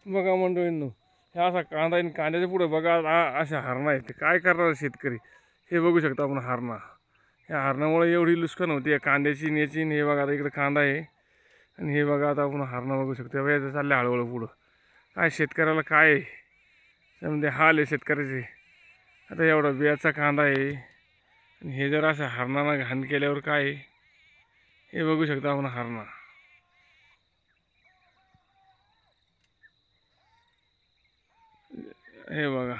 बघा मंडळींनो, हे असा कांदा आहे, कांद्याच्या पुढे बघा अशा हरणं आहेत. काय करणार शेतकरी हे बघू शकता आपण. हरणं, ह्या हरणामुळे एवढी नुकसान होती या कांद्याची नेची. हे बघा आता इकडे कांदा आहे आणि हे बघा आता आपण हरणं बघू शकतो. वेळ चालले हळूहळू पुढं. काय शेतकऱ्याला काय आहे त्यामध्ये हाल आहे शेतकऱ्याचे. आता एवढा बियाचा कांदा आहे आणि हे जर असं हरणानं घाण केल्यावर काय आहे हे बघू शकता आपण. हरणं हे बघा,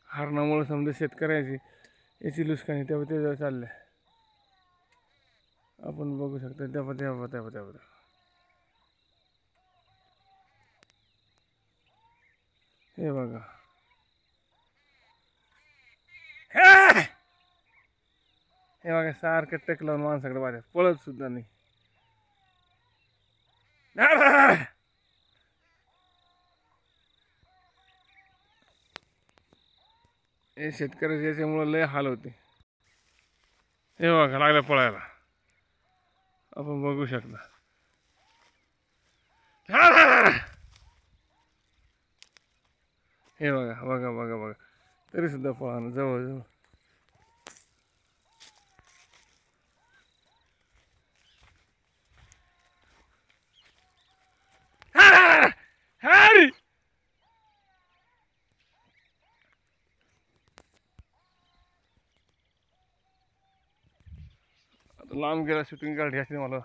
हरणामुळे समजा शेतकऱ्याची याची नुकसान आहे. तेव्हा ते चाललं आपण बघू शकता. तेव्हा हे बघा, हे बघा सारखं टक लावून माणसाकडे वाऱ्या पळत सुद्धा नाही. हे शेतकऱ्याचे याच्यामुळं लय हाल होते. हे बघा लागलं पळायला, आपण बघू शकता. हे बघा बघा बघा बघा, तरी सुद्धा पळानं जवळ जवळ. लांब गेला शूटिंग काढली असते मला.